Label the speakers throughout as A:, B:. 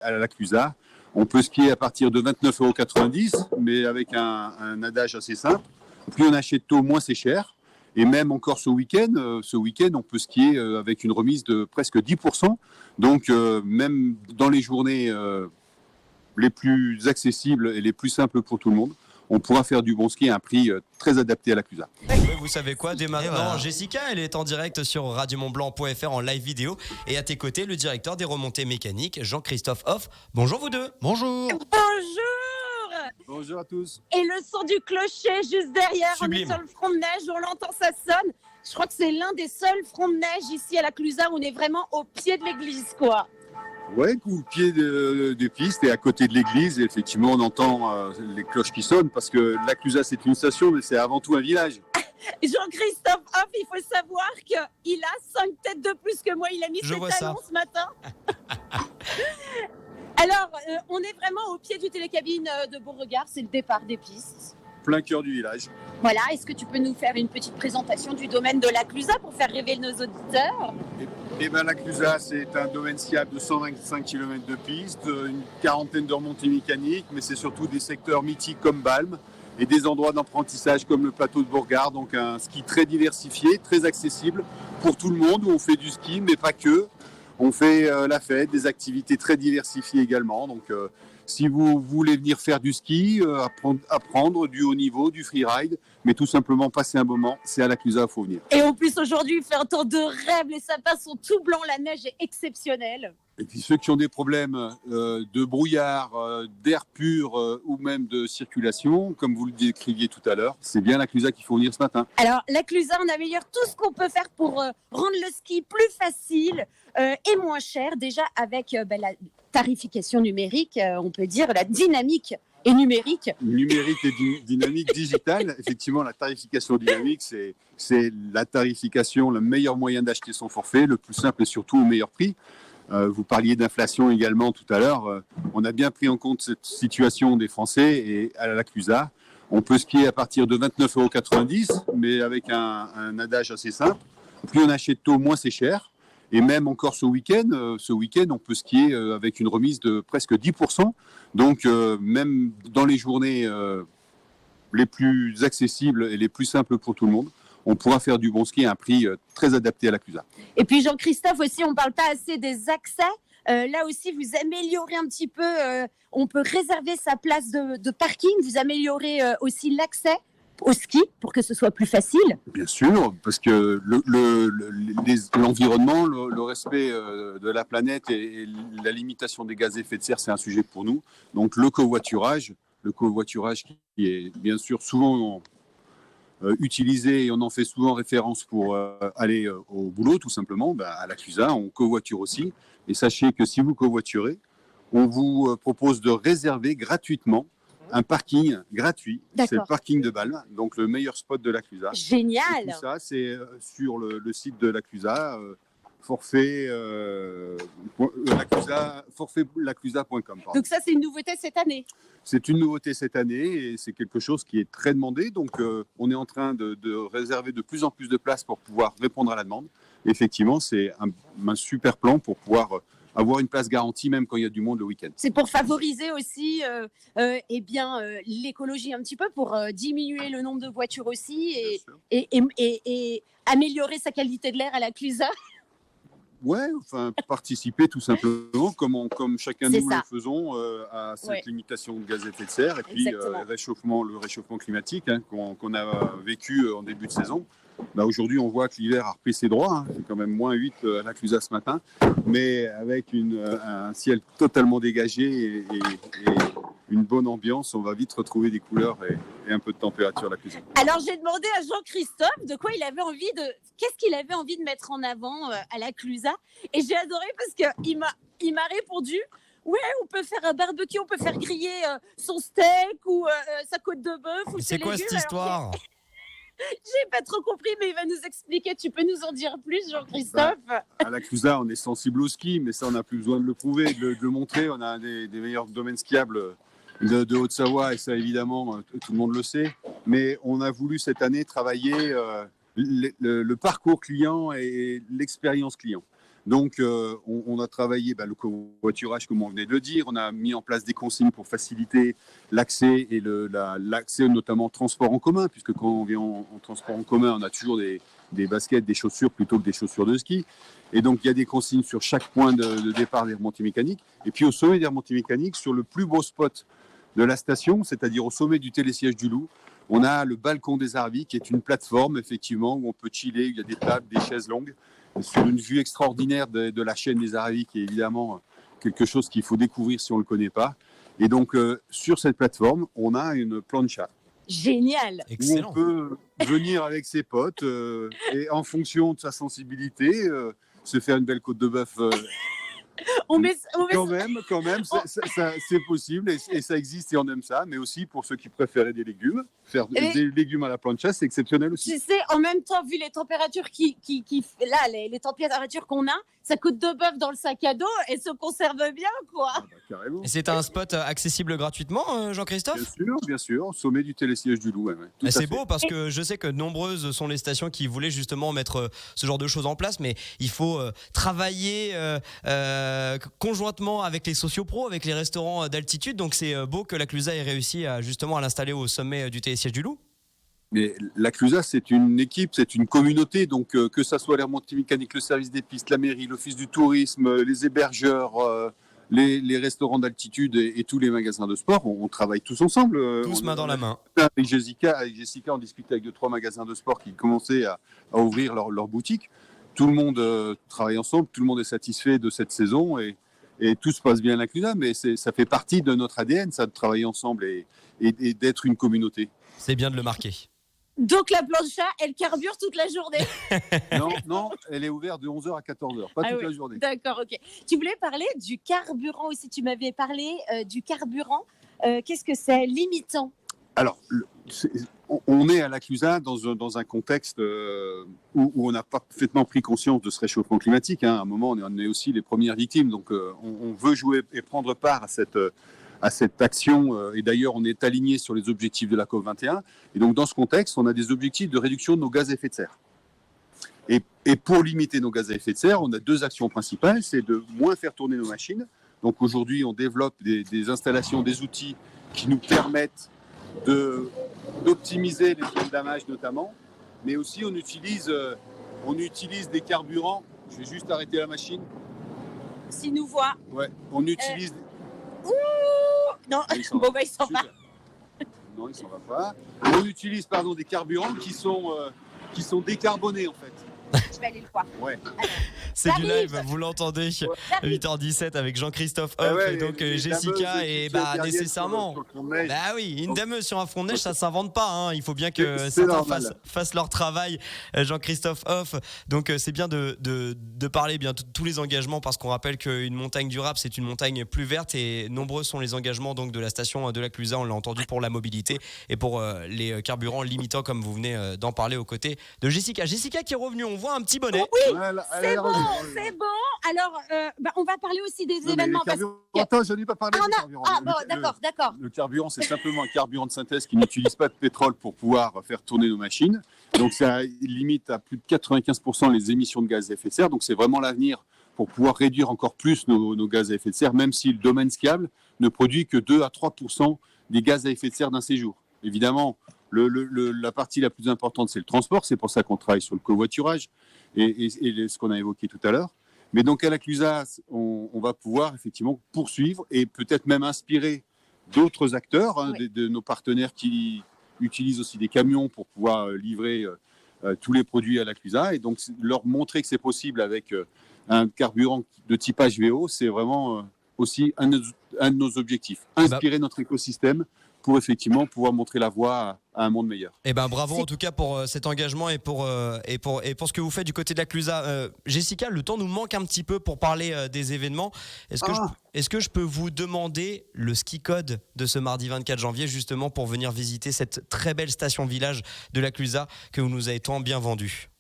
A: à la Clusaz. On peut skier à partir de 29,90 €, mais avec un adage assez simple. Plus on achète tôt, moins c'est cher. Et même encore ce week-end, on peut skier avec une remise de presque 10%. Donc même dans les journées les plus accessibles et les plus simples pour tout le monde, on pourra faire du bon ski à un prix très adapté à la Clusaz.
B: Vous savez quoi, dès maintenant, Jessica, elle est en direct sur radiomontblanc.fr en live vidéo. Et à tes côtés, le directeur des remontées mécaniques, Jean-Christophe Hoff. Bonjour vous deux.
C: Bonjour.
A: Bonjour à tous.
D: Et le son du clocher juste derrière,
B: Sublime.
D: on est sur le front de neige, on l'entend, ça sonne. Je crois que c'est l'un des seuls fronts de neige ici à la Clusaz où on est vraiment au pied de l'église, quoi.
A: Ouais, au pied des pistes et à côté de l'église, et effectivement, on entend les cloches qui sonnent parce que la Clusaz, c'est une station, mais c'est avant tout un village.
D: Jean-Christophe Hoff, il faut savoir qu'il a 5 têtes de plus que moi. Il a mis
B: Je
D: ses
B: vois ça.
D: talons ce matin. Alors, on est vraiment au pied du télécabine de Beauregard. C'est le départ des pistes.
A: Plein cœur du village.
D: Voilà, est-ce que tu peux nous faire une petite présentation du domaine de la Clusaz pour faire rêver nos auditeurs?
A: La Clusaz, c'est un domaine skiable de 125 km de piste, une quarantaine de remontées mécaniques, mais c'est surtout des secteurs mythiques comme Balme et des endroits d'apprentissage comme le plateau de Beauregard. Donc un ski très diversifié, très accessible pour tout le monde, où on fait du ski, mais pas que. On fait la fête, des activités très diversifiées également. Donc si vous voulez venir faire du ski, apprendre du haut niveau, du freeride, mais tout simplement passer un moment, c'est à la Clusaz qu'il faut venir.
D: Et en plus, aujourd'hui, il fait un temps de rêve. Les sapins sont tout blancs. La neige est exceptionnelle.
A: Et puis ceux qui ont des problèmes de brouillard, d'air pur ou même de circulation, comme vous le décriviez tout à l'heure, c'est bien la Clusaz qu'il faut venir ce matin.
D: Alors, la Clusaz, on améliore tout ce qu'on peut faire pour rendre le ski plus facile et moins cher. Déjà, avec la tarification numérique, on peut dire la dynamique et numérique.
A: Numérique et dynamique digitale. Effectivement, la tarification dynamique, c'est la tarification, le meilleur moyen d'acheter son forfait, le plus simple et surtout au meilleur prix. Vous parliez d'inflation également tout à l'heure. On a bien pris en compte cette situation des Français et à la Clusaz, on peut skier à partir de 29,90 €, mais avec un adage assez simple. Plus on achète tôt, moins c'est cher. Et même encore ce week-end, on peut skier avec une remise de presque 10%. Donc même dans les journées les plus accessibles et les plus simples pour tout le monde, on pourra faire du bon ski à un prix très adapté à la Clusaz.
D: Et puis Jean-Christophe aussi, on ne parle pas assez des accès. Là aussi, vous améliorez un petit peu, on peut réserver sa place de parking, vous améliorez aussi l'accès au ski pour que ce soit plus facile.
A: Bien sûr, parce que l'environnement, le respect de la planète et la limitation des gaz à effet de serre, c'est un sujet pour nous. Donc le covoiturage qui est bien sûr souvent utilisé et on en fait souvent référence pour aller au boulot tout simplement, à la Clusaz, on covoiture aussi. Et sachez que si vous covoiturez, on vous propose de réserver gratuitement un parking gratuit.
D: D'accord.
A: C'est le parking de Balme, donc le meilleur spot de la Clusaz.
D: Génial.
A: Et tout ça, c'est sur le site de la Clusaz, forfaitlaclusaz.com.
D: Donc ça, c'est une nouveauté cette année.
A: C'est une nouveauté cette année et c'est quelque chose qui est très demandé. Donc, on est en train de réserver de plus en plus de places pour pouvoir répondre à la demande. Et effectivement, c'est un super plan pour pouvoir avoir une place garantie même quand il y a du monde le week-end.
D: C'est pour favoriser aussi l'écologie un petit peu, pour diminuer le nombre de voitures aussi et améliorer sa qualité de l'air à la Clusaz.
A: Ouais, enfin, participer tout simplement, comme chacun de nous le faisons, à cette limitation de gaz à effet de serre et puis le réchauffement climatique qu'on a vécu en début de saison. Aujourd'hui, on voit que l'hiver a repris ses droits. C'est quand même moins 8 à la Clusaz ce matin, mais avec un ciel totalement dégagé et une bonne ambiance, on va vite retrouver des couleurs et un peu de température à la Clusaz.
D: Alors, j'ai demandé à Jean-Christophe qu'est-ce qu'il avait envie de mettre en avant à la Clusaz. Et j'ai adoré parce qu'il m'a répondu: ouais, on peut faire un barbecue, on peut faire griller son steak ou sa côte de bœuf ou ses légumes.
B: C'est quoi cette histoire?
D: J'ai pas trop compris, mais il va nous expliquer. Tu peux nous en dire plus, Jean-Christophe?
A: À la Clusaz, on est sensible au ski, mais ça, on n'a plus besoin de le prouver, de le montrer. On a un des meilleurs domaines skiables de Haute-Savoie, et ça, évidemment, tout le monde le sait. Mais on a voulu cette année travailler le parcours client et l'expérience client. Donc, on a travaillé le covoiturage, comme on venait de le dire. On a mis en place des consignes pour faciliter l'accès et l'accès notamment au transport en commun, puisque quand on vient en transport en commun, on a toujours des baskets, des chaussures plutôt que des chaussures de ski. Et donc, il y a des consignes sur chaque point de départ des remontées mécaniques. Et puis, au sommet des remontées mécaniques, sur le plus beau spot de la station, c'est-à-dire au sommet du télésiège du Loup, on a le balcon des Arvis, qui est une plateforme, effectivement, où on peut chiller. Il y a des tables, des chaises longues, sur une vue extraordinaire de la chaîne des Arvis, qui est évidemment quelque chose qu'il faut découvrir si on ne le connaît pas. Et donc, sur cette plateforme, on a une plancha.
D: Génial.
B: Excellent.
A: Où on peut venir avec ses potes et en fonction de sa sensibilité, se faire une belle côte de bœuf. Quand même, c'est possible et ça existe et on aime ça. Mais aussi pour ceux qui préféraient des légumes, faire des légumes à la plancha, c'est exceptionnel aussi.
D: Tu sais, en même temps, vu les températures les températures qu'on a, sa côte de bœuf dans le sac à dos, elle se conserve bien, quoi.
A: Carrément.
B: Et c'est un spot accessible gratuitement, Jean-Christophe ?
A: Bien sûr, au sommet du télésiège du Loup.
B: Mais c'est beau parce que je sais que nombreuses sont les stations qui voulaient justement mettre ce genre de choses en place, mais il faut travailler conjointement avec les sociopros, avec les restaurants d'altitude. Donc c'est beau que la Clusa ait réussi à l'installer au sommet du télésiège du Loup.
A: Mais la Clusa, c'est une équipe, c'est une communauté. Donc que ça soit les remontées mécaniques, le service des pistes, la mairie, l'office du tourisme, les hébergeurs, les restaurants d'altitude et tous les magasins de sport, on travaille tous ensemble.
B: Tous main dans la main.
A: Avec Jessica, on discutait avec 2-3 magasins de sport qui commençaient à ouvrir leur boutique. Tout le monde travaille ensemble, tout le monde est satisfait de cette saison et tout se passe bien à la Clusa, mais ça fait partie de notre ADN, ça, de travailler ensemble et d'être une communauté.
B: C'est bien de le marquer.
D: Donc la plancha, elle carbure toute la journée.
A: Non, elle est ouverte de 11h à 14h, pas toute la journée.
D: D'accord, ok. Tu voulais parler du carburant aussi, tu m'avais parlé du carburant. Qu'est-ce que c'est ? Limitant.
A: Alors, on est à la Clusa dans un contexte où on n'a pas parfaitement pris conscience de ce réchauffement climatique. À un moment, on est aussi les premières victimes. Donc, on veut jouer et prendre part à cette action. Et d'ailleurs, on est aligné sur les objectifs de la COP21. Et donc, dans ce contexte, on a des objectifs de réduction de nos gaz à effet de serre. Et pour limiter nos gaz à effet de serre, on a 2 actions principales. C'est de moins faire tourner nos machines. Donc, aujourd'hui, on développe des installations, des outils qui nous permettent d'optimiser les zones d'amage notamment, mais aussi on utilise des carburants. Je vais juste arrêter la machine.
D: S'il nous voit.
A: Ouais, on utilise.
D: Non, il s'en va.
A: Non, il s'en va pas. On utilise des carburants qui sont décarbonés en fait.
D: Je vais aller le voir.
A: Ouais.
B: C'est du live, vous l'entendez, 8h17 avec Jean-Christophe Hoff et donc Jessica et nécessairement. Une dameuse sur un front de neige, ça s'invente pas. Il faut bien que certains fassent leur travail, Jean-Christophe Hoff. Donc c'est bien de parler bien tous les engagements parce qu'on rappelle qu'une montagne durable, c'est une montagne plus verte et nombreux sont les engagements donc de la station de la Clusa, on l'a entendu, pour la mobilité et pour les carburants limitants comme vous venez d'en parler aux côtés de Jessica. Jessica qui est revenue, on voit un petit bonnet.
D: Oui, c'est bon. Alors, on va parler aussi des événements.
A: Attends, je n'ai pas parlé du carburant.
D: D'accord.
A: Le carburant, c'est simplement un carburant de synthèse qui n'utilise pas de pétrole pour pouvoir faire tourner nos machines. Donc, ça limite à plus de 95% les émissions de gaz à effet de serre. Donc, c'est vraiment l'avenir pour pouvoir réduire encore plus nos gaz à effet de serre, même si le domaine skiable ne produit que 2 à 3% des gaz à effet de serre d'un séjour. Évidemment, la partie la plus importante, c'est le transport. C'est pour ça qu'on travaille sur le covoiturage et ce qu'on a évoqué tout à l'heure. Mais donc, à la Clusa, on va pouvoir effectivement poursuivre et peut-être même inspirer d'autres acteurs, de nos partenaires qui utilisent aussi des camions pour pouvoir livrer tous les produits à la Clusa. Et donc, leur montrer que c'est possible avec un carburant de type HVO, c'est vraiment aussi un de nos objectifs. Inspirer notre écosystème pour effectivement pouvoir montrer la voie à un monde meilleur.
B: Bravo en tout cas pour cet engagement et pour ce que vous faites du côté de la Clusa. Jessica, le temps nous manque un petit peu pour parler des événements. Est-ce que je peux vous demander le ski code de ce mardi 24 janvier justement pour venir visiter cette très belle station village de la Clusa que vous nous avez tant bien vendue?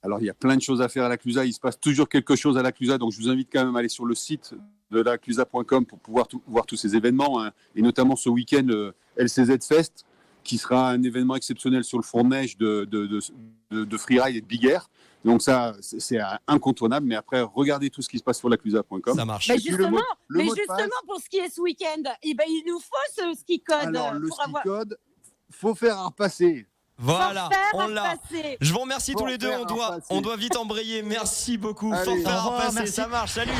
A: Alors, il y a plein de choses à faire à la Clusa. Il se passe toujours quelque chose à la Clusa. Donc, je vous invite quand même à aller sur le site de laclusa.com pour pouvoir voir tous ces événements. Et notamment ce week-end, LCZ Fest, qui sera un événement exceptionnel sur le front de neige de freeride et de big air. Donc ça, c'est incontournable. Mais après, regardez tout ce qui se passe sur laclusa.com.
B: Ça marche.
D: Mais justement, pour ce qui est ce week-end, il nous faut ce ski code.
A: Alors, le ski code, faut faire un repasser.
B: Voilà, on l'a. Je vous remercie tous les deux. On doit vite embrayer. Merci beaucoup.
A: Allez,
B: Forfait à repasser, ça marche. Salut.